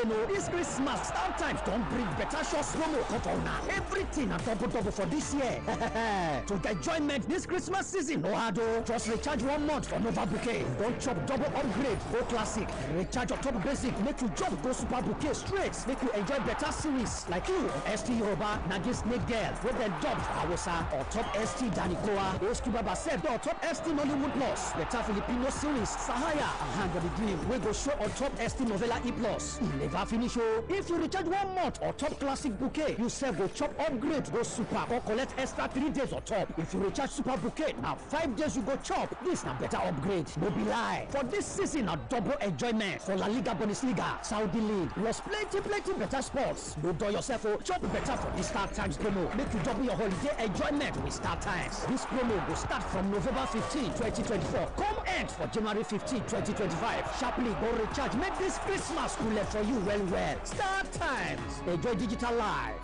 again. This Christmas, Star Times don't bring better shows promo now. Everything a double for this year. To get enjoyment this Christmas season, no hard. Just recharge 1 month for Nova Bouquet. Don't chop double upgrade, go classic. Recharge your top basic, make you jump go super bouquet straight. Make you enjoy better series like you ST Yoruba, Nagi Snake Girl, with the dub Hausa, or top ST Danikoa, Oscuba Basset, or top ST Nollywood Plus, better Filipino series, Sahaya, and Hand of the Dream, we go show on top ST Novella E Plus. Never finish if you recharge 1 month or top classic bouquet, you save go chop upgrade, go super, or collect extra 3 days on top. If you recharge super bouquet, now 5 days you go chop. This na better upgrade, no be lie. For this season, a double enjoyment for La Liga Bundesliga, Saudi League, plus plenty better sports. No do yourself chop better for this Star Times promo. Make you double your holiday enjoyment with Star Times. This promo will start from November 15, 2024. Come end for January 15, 2025. Sharply go recharge. Make this Christmas cooler for you well. Star Times. Enjoy digital life.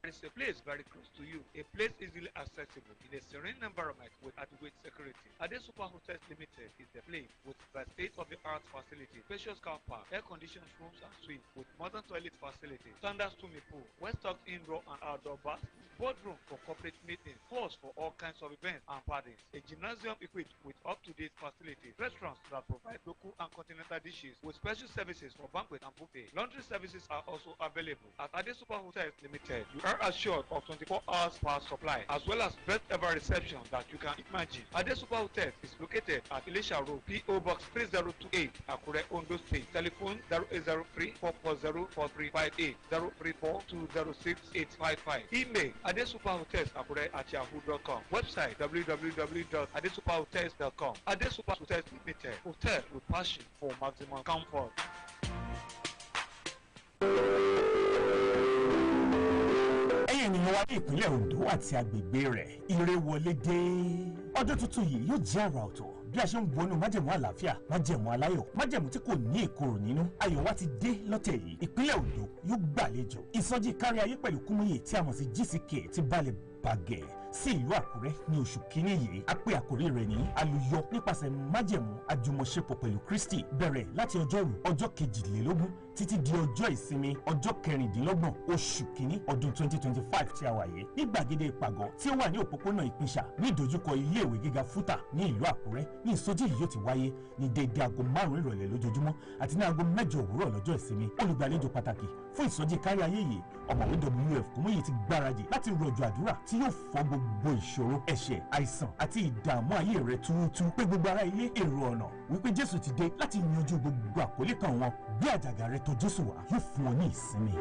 It's a place very close to you, a place easily accessible in a serene environment with adequate security. Ade Super Hotels Limited is the place with the state-of-the-art facility, spacious car park, air-conditioned rooms and suites with modern toilet facilities, standard swimming pool, well-stocked indoor and outdoor baths, boardroom for corporate meetings, halls for all kinds of events and parties, a gymnasium equipped with up-to-date facilities, restaurants that provide local and continental dishes with special services for banquet and buffet. Laundry services are also available at Ade Super Hotels Limited. You are assured of 24 hours power supply as well as best ever reception that you can imagine. Ade Super Hotels is located at Elisha Road, PO Box 3028, Akure, Ondo State. Telephone 0803-440-4358, 034-206-855. Email adesuperhotels@yahoo.com. Website www.adesuperhotels.com. Ade Super Hotels Limited. Hotel with passion for maximum comfort. Ènìyàn wa ní ìpínlẹ̀ Ondo àti agbègbè rẹ̀ ire wọlé dé. Ọdún tuntun yìí yóò jẹ́ àrà ọ̀tọ̀ bí a ṣe ń wọnú májẹ̀mú àlàáfíà, májẹ̀mú aláyọ̀, májẹ̀mú tí kò ní ìkorò nínú. Ayọ̀ wa ti dé lọ́tẹ̀ yìí. Ìpínlẹ̀ Ondo yóò gbàlejò ìsọjí kárí ayé pẹ̀lú kúmúyè tí a mọ̀ sí GCK ti balẹ̀ bàgẹ́ sí ìlú Àkúrẹ́ ní oṣù kínní yìí. A pè àkórí rẹ̀ ní àlùyọ nípasẹ̀ májẹ̀mú àjùmọ̀ṣepọ̀ pẹ̀lú Kristi bẹ̀rẹ̀ láti ọjọ́rú ọjọ́ 22 títí di ọjọ́ ìsinmi ọjọ́ 26 oṣù kínní ọdún 2025 tí a wà yìí ní gbàgede ìpàgọ́ tí ó wà ní òpópónà Ìpínṣà ní ìdojúkọ iléèwé gíga Fútà ní ìlú Àkúrẹ́. Ní ìsọjí yìí yóò ti wáyé ní déédé aago 5 ìrọ̀lẹ́ lójoojúmọ́ àti ní aago 8 òwúrọ̀ lọ́jọ́ ìsinmi. Olùgbàlejò pàtàkì fún ìsọjí kárí ayé yìí ọ̀mọ̀wé WF Kúmúyì ti gbáradì láti rọ̀jò àdúrà tí yóò fọ́ gbogbo ìṣòro, ẹ̀ṣẹ̀, àìsàn àti ìdààmú ayé rẹ̀ túrútú pé gbogbo ará ilé èrò ọ̀nà wípé Jésù ti dé láti yanjú gbogbo àkólé kan wọn. Bí àjàgà rẹ̀ tọ̀ Jésù wá yóò fún ọ ní ìsinmi.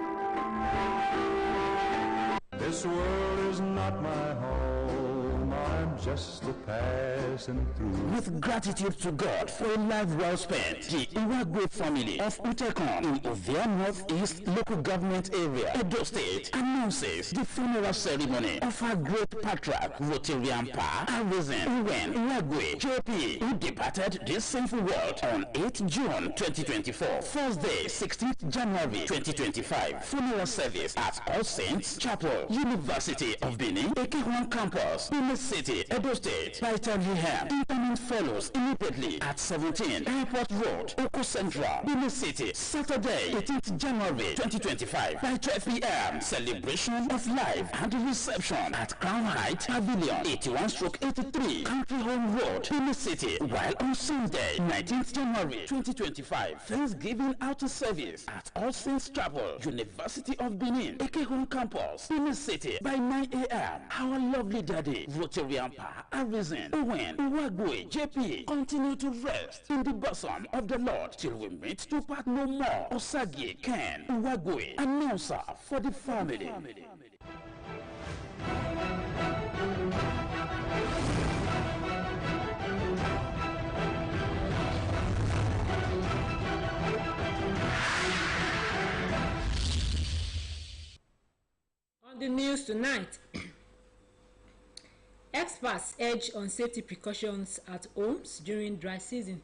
This world is not my home, I'm just a passing through. With gratitude to God for a life well spent, the Iwagwe family of Utekon in Ovia Northeast Local Government Area, Edo State, announces the funeral ceremony of our great patriarch, Rotarian Pa, Arisen Uwen Iwagwe, JP, who departed this sinful world on 8th June 2024, Thursday, 16th January 2025. Funeral service at All Saints Chapel, University of Benin, Ekehwan Campus, Benin City, Edo State. By time he had interment follows immediately at 17 Airport Road, Oko Central, Benin City, Saturday, 18th January 2025. By 12 p.m. celebration of life and reception at Crown Heights Pavilion, 81/83 Country Home Road, Benin City. While on Sunday, 19th January 2025, Thanksgiving outer service at All Saints Chapel, University of Benin, Ekehwan Campus, Benin City by 9 a.m. Our lovely daddy, Rotarian Pa, Arisen, Owen, Iwagwe, JP, continue to rest in the bosom of the Lord till we meet to part no more. Osagi Ken, Iwagwe, announcer for the family. On the news tonight, experts urge on safety precautions at homes during dry season.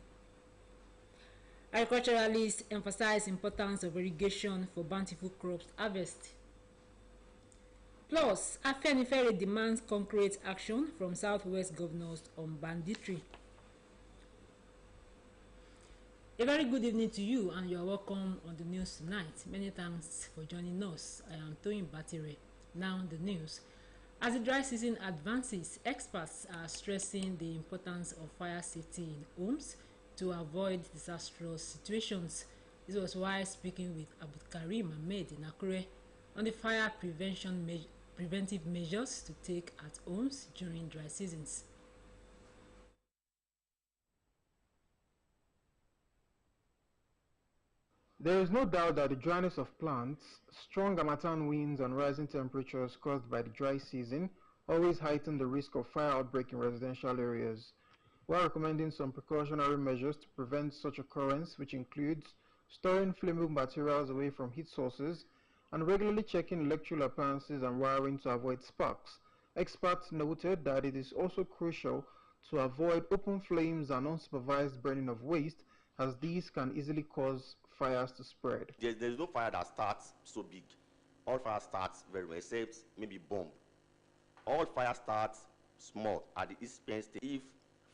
Agriculturalists emphasize importance of irrigation for bountiful crops harvest. Plus, Afenifere demands concrete action from Southwest governors on banditry. A very good evening to you, and you are welcome on the news tonight. Many thanks for joining us. I am Toyin Batire. Now the news. As the dry season advances, experts are stressing the importance of fire safety in homes to avoid disastrous situations. This was while speaking with Abdulkarim Ahmed Nta Akure on the fire preventive measures to take at homes during dry seasons. There is no doubt that the dryness of plants, strong harmattan winds and rising temperatures caused by the dry season always heighten the risk of fire outbreak in residential areas. While recommending some precautionary measures to prevent such occurrence, which includes storing flammable materials away from heat sources and regularly checking electrical appliances and wiring to avoid sparks, experts noted that it is also crucial to avoid open flames and unsupervised burning of waste, as these can easily cause fires to spread. There's no fire that starts so big. All fire starts very well, except maybe bomb. All fire starts small at the incipient stage. If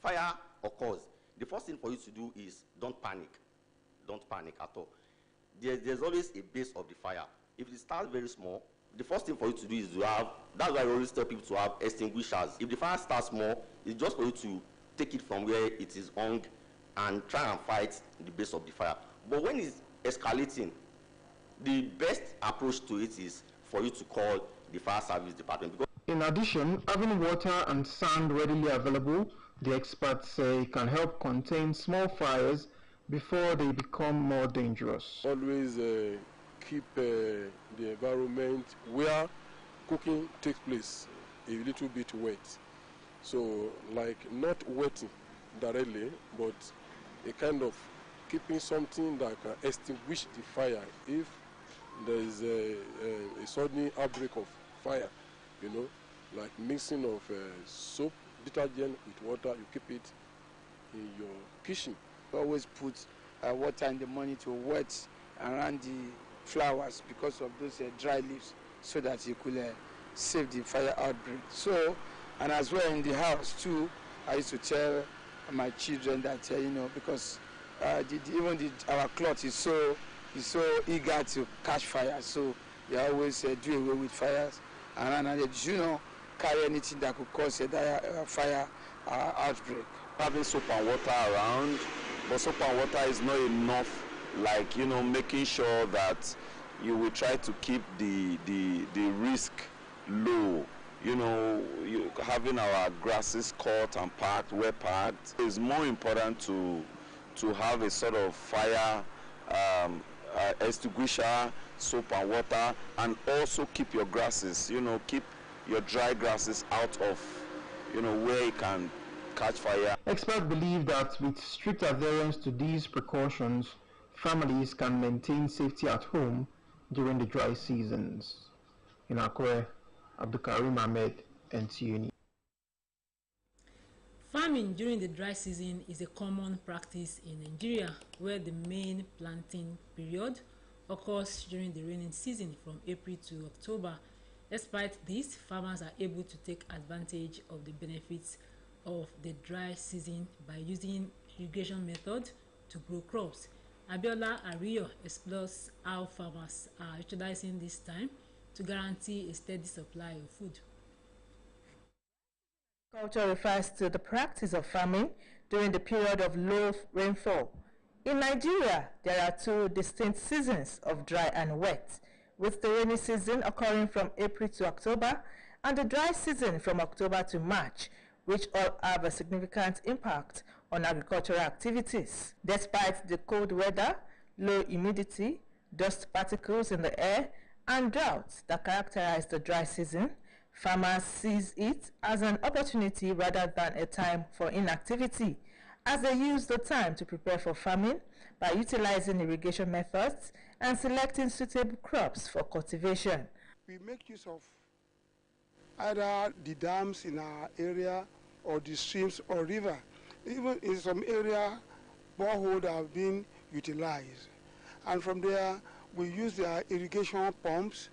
fire occurs, the first thing for you to do is don't panic. Don't panic at all. There's always a base of the fire. If it starts very small, the first thing for you to do is to have, that's why I always tell people to have extinguishers. If the fire starts small, it's just for you to take it from where it is hung and try and fight the base of the fire. But when it's escalating, the best approach to it is for you to call the fire service department. Because in addition, having water and sand readily available, the experts say, can help contain small fires before they become more dangerous. Always keep the environment where cooking takes place a little bit wet. So, like not wetting directly, but a kind of keeping something that can extinguish the fire if there is a sudden outbreak of fire, you know, like mixing of soap, detergent with water. You keep it in your kitchen. Always put water in the morning to wet around the flowers because of those dry leaves, so that you could save the fire outbreak. So, and as well in the house too, I used to tell my children that you know, because our cloth is so eager to catch fire, so they always do away with fires, and they do not carry anything that could cause a fire outbreak. Having soap and water around, but soap and water is not enough. Like, you know, making sure that you will try to keep the risk low. You know, having our grasses cut and packed, well packed, is more important to have a sort of fire extinguisher, soap and water, and also keep your grasses, you know, keep your dry grasses out of, you know, where it can catch fire. Experts believe that with strict adherence to these precautions, families can maintain safety at home during the dry seasons. In Akure, Abdulkarim Ahmed, NTA. Farming during the dry season is a common practice in Nigeria, where the main planting period occurs during the rainy season from April to October. Despite this, farmers are able to take advantage of the benefits of the dry season by using irrigation method to grow crops. Abiola Ariyo explores how farmers are utilizing this time to guarantee a steady supply of food. Agriculture refers to the practice of farming during the period of low rainfall. In Nigeria, there are two distinct seasons of dry and wet, with the rainy season occurring from April to October and the dry season from October to March, which all have a significant impact on agricultural activities. Despite the cold weather, low humidity, dust particles in the air, and droughts that characterize the dry season, farmers seize it as an opportunity rather than a time for inactivity, as they use the time to prepare for farming by utilizing irrigation methods and selecting suitable crops for cultivation. We make use of either the dams in our area or the streams or river. Even in some area, boreholes have been utilized. And from there, we use the irrigation pumps,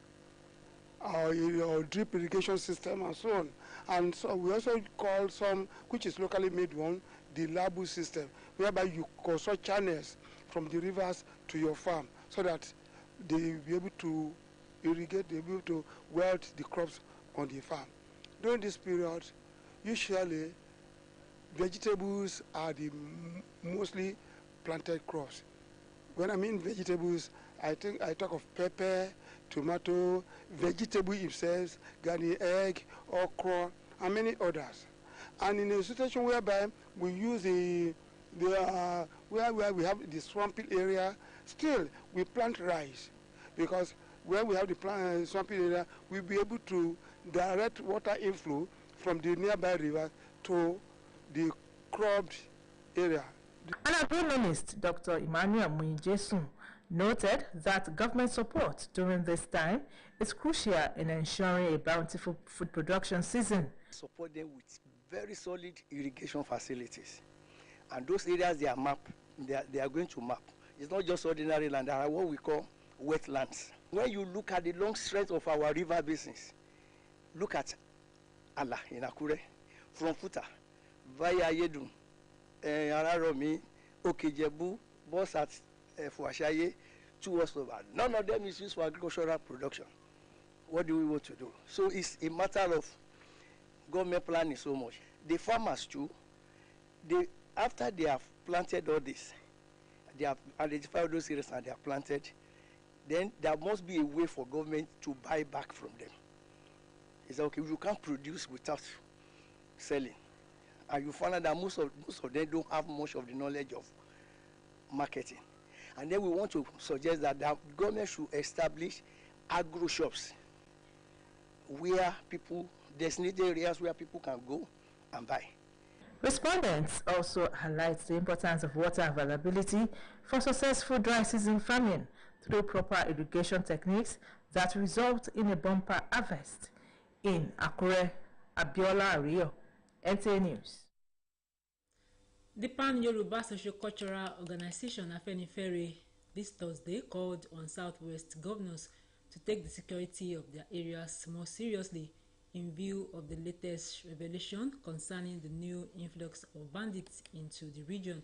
or drip irrigation system and so on. And so we also call some, which is locally made one, the labu system, whereby you construct channels from the rivers to your farm so that they will be able to irrigate, they will be able to wilt the crops on the farm. During this period, usually vegetables are the mostly planted crops. When I mean vegetables, I talk of pepper, tomato, vegetable itself, garden egg, okra, and many others. And in a situation whereby we use where we have the swampy area, still we plant rice, because where we have the swampy area, we'll be able to direct water inflow from the nearby river to the cropped area. An agronomist, Dr. Emmanuel Muijesun, noted that government support during this time is crucial in ensuring a bountiful food production season. Support them with very solid irrigation facilities, and those areas they are mapped, they are going to map. It's not just ordinary land, there are what we call wetlands. When you look at the long stretch of our river basins, look at Allah in Akure, from Futa, via Yedun, Araromi, Okejebu, both at Fuashaye, towards over. None of them is used for agricultural production. What do we want to do? So it's a matter of government planning so much. The farmers too, after they have planted all this, they have identified those areas and they have planted, then there must be a way for government to buy back from them. It's okay, you can't produce without selling. And you find out that most of them don't have much of the knowledge of marketing. And then we want to suggest that the government should establish agro shops where people, designated areas where people can go and buy. Respondents also highlight the importance of water availability for successful dry season farming through proper irrigation techniques that result in a bumper harvest. In Akure, Abiola Ario, Nta News. The Pan-Yoruba Socio-Cultural Organization Afenifere this Thursday called on Southwest governors to take the security of their areas more seriously in view of the latest revelation concerning the new influx of bandits into the region.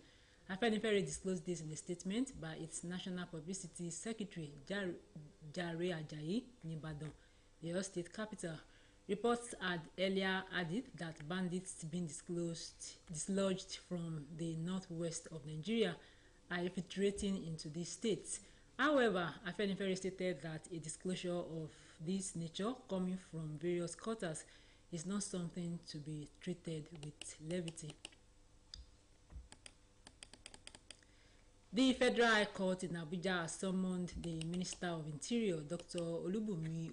Afenifere disclosed this in a statement by its National Publicity Secretary, Jare Ajayi, in Ibadan, the Oyo State capital. Reports had earlier added that bandits being dislodged from the northwest of Nigeria are infiltrating into these states. However, Afenifere stated that a disclosure of this nature coming from various quarters is not something to be treated with levity. The Federal High Court in Abuja has summoned the Minister of Interior, Dr. Olubunmi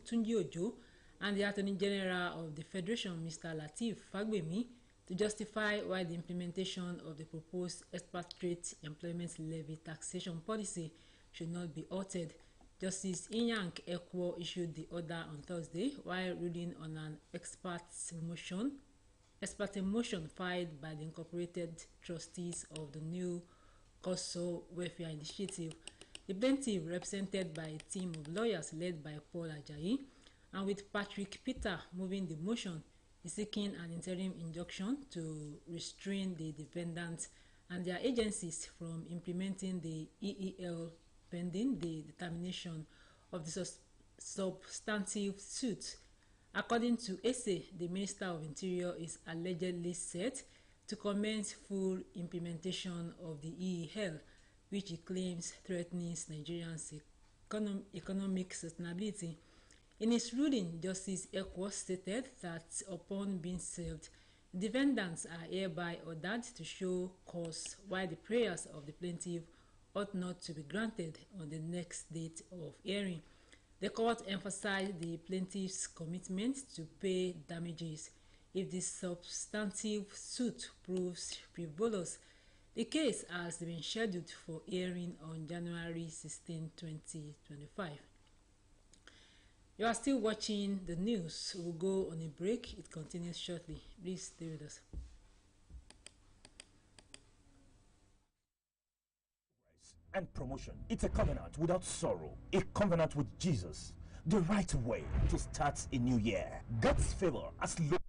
Tunji Ojo, and the Attorney General of the Federation, Mr. Lateef Fagbemi, to justify why the implementation of the proposed expatriate employment levy taxation policy should not be altered. Justice Nyank Ekwo issued the order on Thursday while ruling on an ex parte motion filed by the incorporated trustees of the new COSO Welfare Initiative. The plaintiff, represented by a team of lawyers led by Paul Ajayi, and with Patrick Peter moving the motion, is seeking an interim injunction to restrain the defendants and their agencies from implementing the EEL pending the determination of the substantive suit. According to ESE, the Minister of Interior is allegedly set to commence full implementation of the EEL, which he claims threatens Nigerians' economic sustainability. In his ruling, Justice Ekwo stated that upon being served, defendants are hereby ordered to show cause why the prayers of the plaintiff ought not to be granted on the next date of hearing. The court emphasized the plaintiff's commitment to pay damages if the substantive suit proves frivolous. The case has been scheduled for hearing on January 16, 2025. You are still watching the news. We'll go on a break. It continues shortly. Please stay with us. And promotion. It's a covenant without sorrow. A covenant with Jesus. The right way to start a new year. God's favor has looked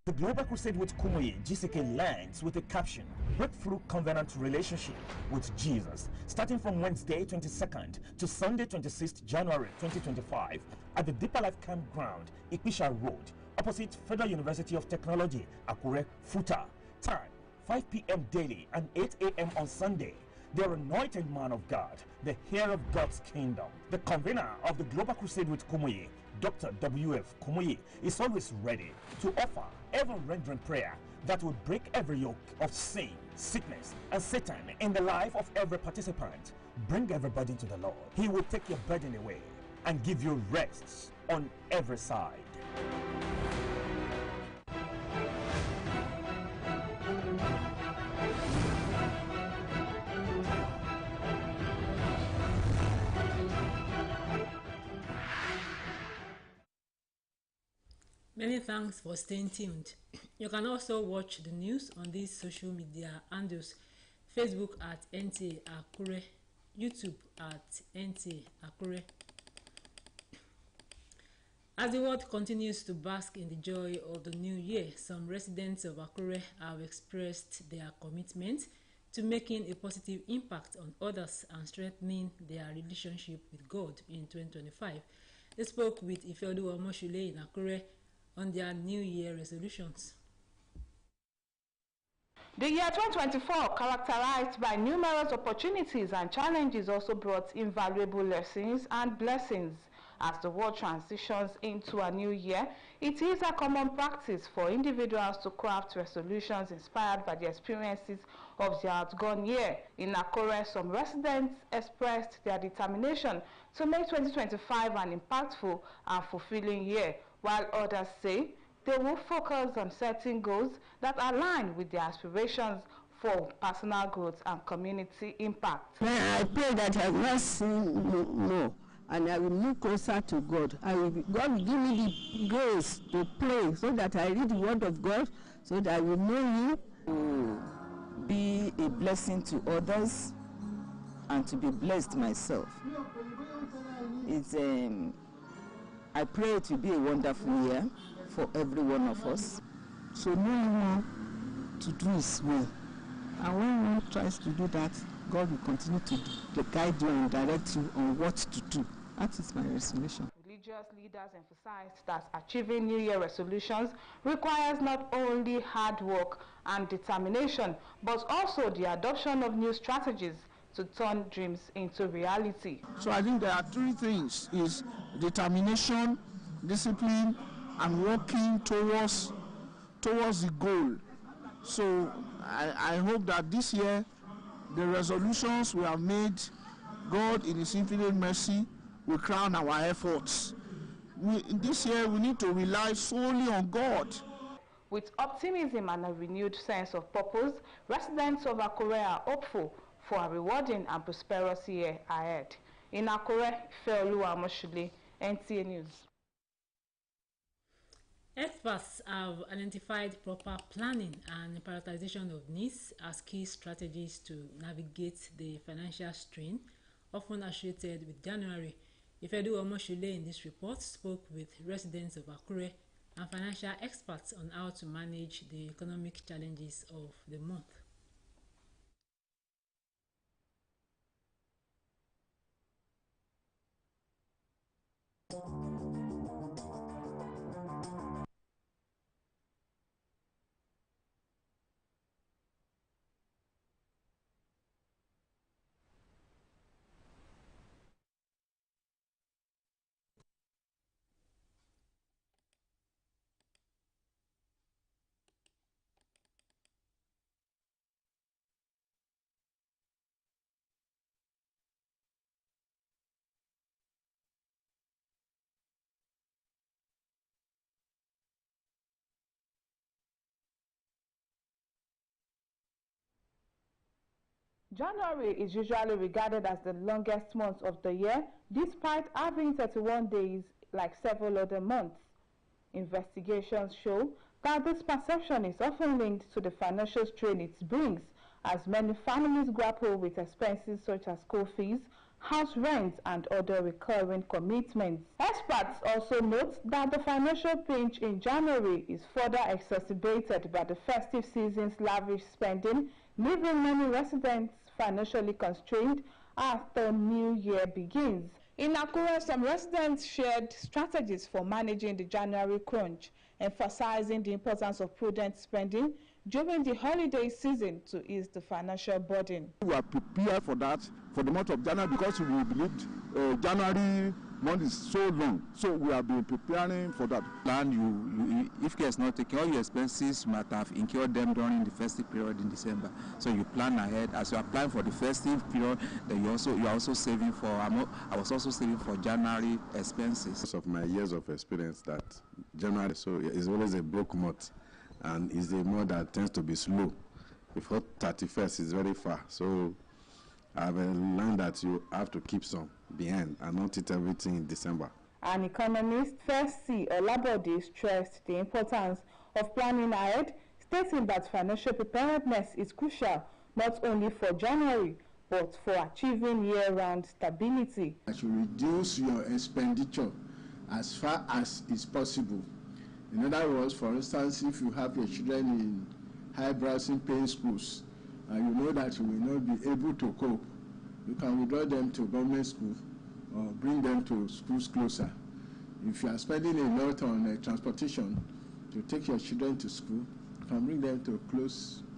The Global Crusade with Kumuyi GCK lands with a caption, Breakthrough Covenant Relationship with Jesus, starting from Wednesday 22nd to Sunday 26th January 2025 at the Deeper Life Campground, Ikpisha Road, opposite Federal University of Technology, Akure, Futa. Time, 5 p.m. daily and 8 a.m. on Sunday. The anointed man of God, the heir of God's kingdom, the convener of the Global Crusade with Kumuyi, Dr. W.F. Kumuyi, is always ready to offer ever-rendering prayer that will break every yoke of sin, sickness, and Satan in the life of every participant. Bring everybody to the Lord. He will take your burden away and give you rest on every side. Many thanks for staying tuned. You can also watch the news on these social media handles: Facebook at Nta Akure, YouTube at Nta Akure. As the world continues to bask in the joy of the new year, some residents of Akure have expressed their commitment to making a positive impact on others and strengthening their relationship with God in 2025. They spoke with Ifeolu Omoshule in Akure on their New Year resolutions. The year 2024, characterized by numerous opportunities and challenges, also brought invaluable lessons and blessings. As the world transitions into a new year, it is a common practice for individuals to craft resolutions inspired by the experiences of the outgone year. In Akure, some residents expressed their determination to make 2025 an impactful and fulfilling year, while others say they will focus on setting goals that align with their aspirations for personal growth and community impact. I pray that I will not sin more and I will move closer to God. God will give me the grace to pray so that I read the word of God, so that I will know you, to be a blessing to others and to be blessed myself. I pray it will be a wonderful year for every one of us. So knowing how to do His will, and when one tries to do that, God will continue to guide you and direct you on what to do. That is my resolution. Religious leaders emphasized that achieving New Year resolutions requires not only hard work and determination, but also the adoption of new strategies to turn dreams into reality. So I think there are three things: is determination, discipline, and working towards the goal. So I hope that this year the resolutions we have made, God in His infinite mercy will crown our efforts. This year we need to rely solely on God. With optimism and a renewed sense of purpose, residents of Akure are hopeful for a rewarding and prosperous year ahead. In Akure, Ifeolu Omoshule, NTA News. Experts have identified proper planning and prioritization of needs as key strategies to navigate the financial strain often associated with January. Ifeolu Omoshule in this report spoke with residents of Akure and financial experts on how to manage the economic challenges of the month. January is usually regarded as the longest month of the year, despite having 31 days like several other months. Investigations show that this perception is often linked to the financial strain it brings, as many families grapple with expenses such as school fees, house rent, and other recurring commitments. Experts also note that the financial pinch in January is further exacerbated by the festive season's lavish spending, leaving many residents financially constrained as the new year begins. In Akure, some residents shared strategies for managing the January crunch, emphasizing the importance of prudent spending during the holiday season to ease the financial burden. We are prepared for that for the month of January because we believed January month is so long, so we have been preparing for that. Plan if care is not taken, all your expenses might have incurred them during the festive period in December. So you plan ahead as you are planning for the festive period. Then you are also saving for. I was also saving for January expenses. Because of my years of experience, that January is always a broke month, and is a month that tends to be slow. Before 31st is very far, so I've learned that you have to keep some behind and not eat everything in December. An economist, Fesci Olabode, stressed the importance of planning ahead, stating that financial preparedness is crucial not only for January but for achieving year-round stability. You should reduce your expenditure as far as is possible. In other words, for instance, if you have your children in high-browsing paying schools and you know that you will not be able to cope, you can withdraw them to government school or bring them to schools closer. If you are spending a lot on transportation to take your children to school, you can bring them to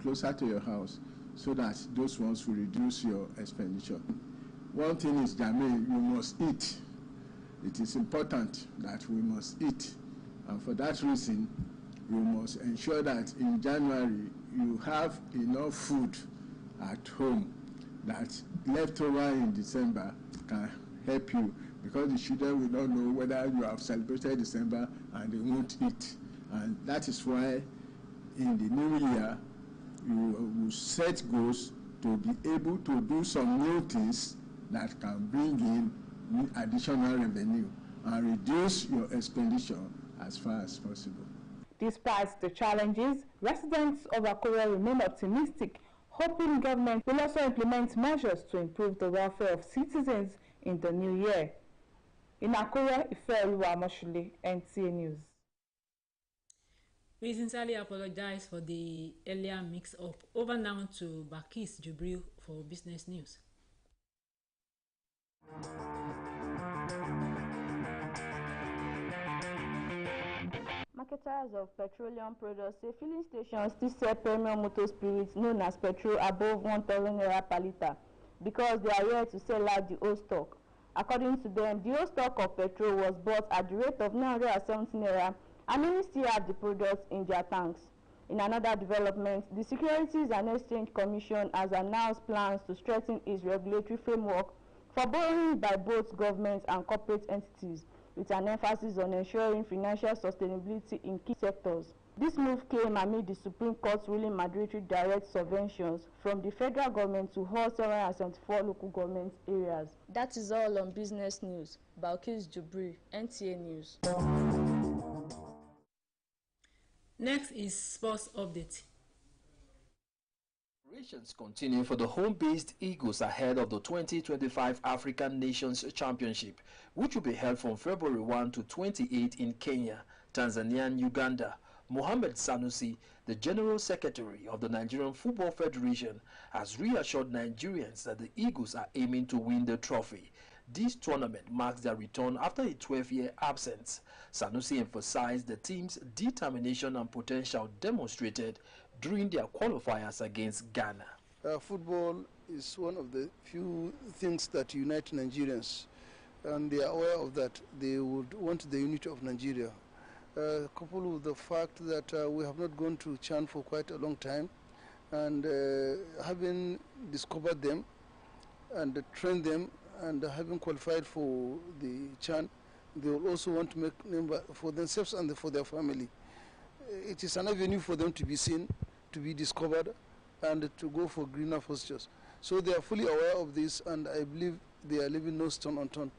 closer to your house so that those ones will reduce your expenditure. One thing is, Jamie, you must eat. It is important that we must eat. And for that reason, you must ensure that in January you have enough food at home that leftover in December can help you, because the children will not know whether you have celebrated December and they won't eat. And that is why in the new year you will set goals to be able to do some new things that can bring in additional revenue and reduce your expenditure as far as possible. Despite the challenges, residents of Akure remain optimistic, hoping government will also implement measures to improve the welfare of citizens in the new year. In Akure, Ifeoluwa Amoshule, NTA News. We sincerely apologize for the earlier mix-up. Over now to Bakis Jubril for business news. Marketers of petroleum products say filling stations still sell premium motor spirits known as petrol above 1,000 naira per litre because they are here to sell out the old stock. According to them, the old stock of petrol was bought at the rate of 970 naira and many still have the products in their tanks. In another development, the Securities and Exchange Commission has announced plans to strengthen its regulatory framework for borrowing by both government and corporate entities, with an emphasis on ensuring financial sustainability in key sectors. This move came amid the Supreme Court's ruling mandatory direct subventions from the federal government to all 774 local government areas. That is all on business news. Balkis Jubri, NTA News. Next is sports update. Preparations continue for the home-based Eagles ahead of the 2025 African Nations Championship, which will be held from February 1 to 28 in Kenya, Tanzania and Uganda. Mohammed Sanusi, the General Secretary of the Nigerian Football Federation, has reassured Nigerians that the Eagles are aiming to win the trophy. This tournament marks their return after a 12-year absence. Sanusi emphasized the team's determination and potential demonstrated during their qualifiers against Ghana. Football is one of the few things that unite Nigerians, and they are aware of that. They would want the unity of Nigeria. Coupled with the fact that we have not gone to CHAN for quite a long time, and having discovered them and trained them and having qualified for the CHAN, they will also want to make name for themselves and for their family. It is an avenue for them to be seen, to be discovered, and to go for greener pastures. So they are fully aware of this, and I believe they are leaving no stone unturned.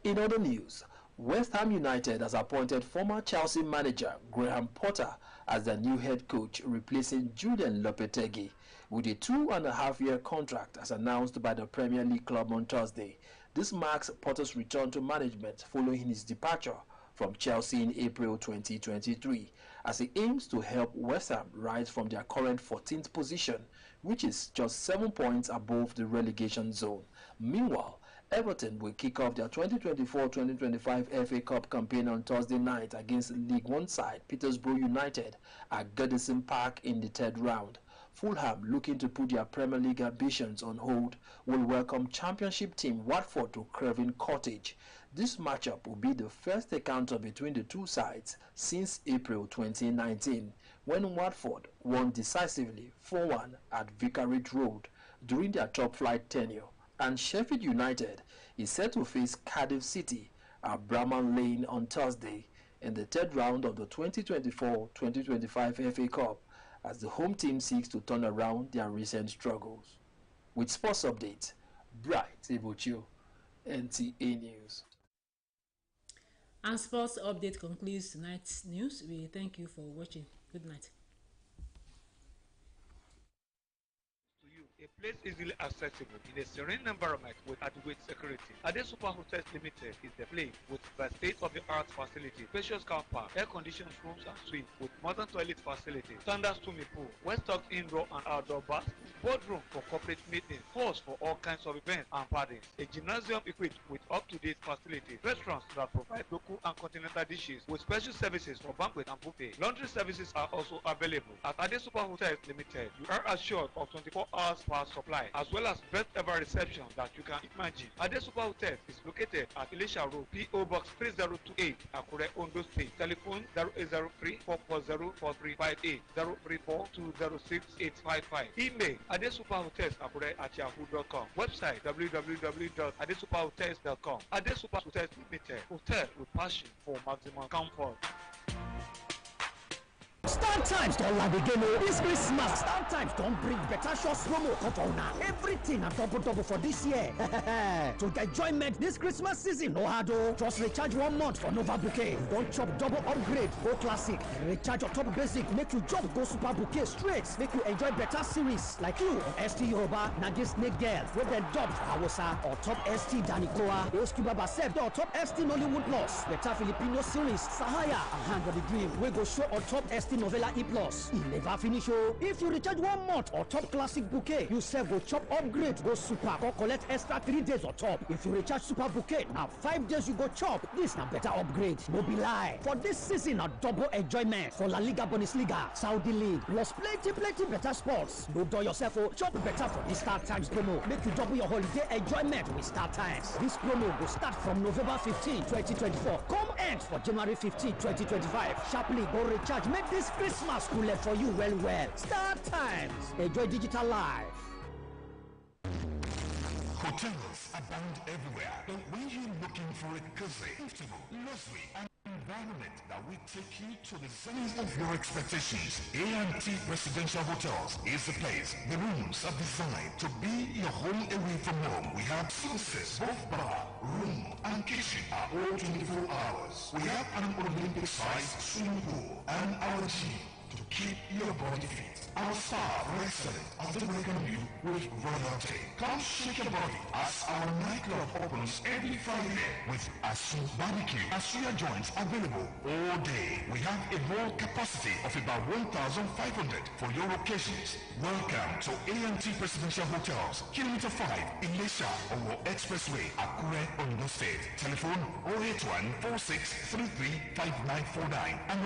In other news, West Ham United has appointed former Chelsea manager Graham Potter as their new head coach, replacing Julian Lopetegui with a 2.5-year contract as announced by the Premier League club on Thursday. This marks Potter's return to management following his departure from Chelsea in April 2023, as he aims to help West Ham rise from their current 14th position, which is just 7 points above the relegation zone. Meanwhile, Everton will kick off their 2024-2025 FA Cup campaign on Thursday night against League One side Peterborough United at Goodison Park in the third round. Fulham, looking to put their Premier League ambitions on hold, will welcome Championship team Watford to Craven Cottage. This matchup will be the first encounter between the two sides since April 2019, when Watford won decisively 4-1 at Vicarage Road during their top-flight tenure. And Sheffield United is set to face Cardiff City at Bramall Lane on Thursday in the third round of the 2024-2025 FA Cup, as the home team seeks to turn around their recent struggles. With sports update, Bright Ibuchu, NTA News. And sports update concludes tonight's news. We thank you for watching. Good night. A place easily accessible in a serene environment with adequate security. Ade Super Hotels Limited is the place with the state-of-the-art facility, spacious car park, air-conditioned rooms and suites with modern toilet facilities, standard swimming pool, well-stocked indoor and outdoor bars, boardroom for corporate meetings, halls for all kinds of events and parties, a gymnasium equipped with up-to-date facilities, restaurants that provide local and continental dishes with special services for banquet and buffet. Laundry services are also available. At Ade Super Hotels Limited, you are assured of 24 hours power supply, as well as best ever reception that you can imagine. Ade Super Hotels is located at Elisha Road, P.O. Box 3028, Akure, Ondo State. Telephone 0803-440-4358, 034-206-855. Email adesuperhotels@yahoo.com. Website www.adesuperhotels.com. Ade Super Hotels Limited, hotel with passion for maximum comfort. Star Times don't land again. This Christmas, Star Times don't bring better shots promo for now. Everything a double for this year. To get enjoyment this Christmas season, no hardo. Just recharge 1 month for Nova Bouquet. Don't chop double upgrade, go classic. Recharge your top basic, make you jump go super bouquet straight. Make you enjoy better series like you on ST Yoruba, Nagi Snake Girl, with the dub for Hausa, or top ST Danikoa, Oscuba Basef, or top ST Nollywood Plus. Better Filipino series, Sahaya, and Hand of the Dream. We go show on top ST Novella E+. It never finish. If you recharge 1 month or top classic bouquet, you save go chop upgrade, go super, go collect extra 3 days or top. If you recharge super bouquet, now 5 days you go chop. This na better upgrade. No be lie. For this season, a double enjoyment for La Liga Bundesliga, Saudi League, plus plenty better sports. No do yourself chop better for this Star Times promo. Make you double your holiday enjoyment with Star Times. This promo will start from November 15, 2024. Come end for January 15, 2025. Sharply go recharge. Make this Christmas cool for you well. Star Times. Enjoy digital life. Hotels abound everywhere, but when you're looking for a cozy, comfortable, luxury, and environment that will take you to the zenith of your expectations, A&T Residential Hotels is the place. The rooms are designed to be your home away from home. We have services, both bar, room, and kitchen are all 24 hours. We have an Olympic-sized swimming pool and our gym to keep your body fit. Our staff are excellent as they welcome you with royalty. Come shake your body as our nightclub opens every Friday with Asu Barbecue. Asuya joints available all day. We have a raw capacity of about 1,500 for your occasions. Welcome to A&T Presidential Hotels, Kilometer 5, Elisha, Owo Expressway, Akure, Ondo State. Telephone 081 4633 5949 and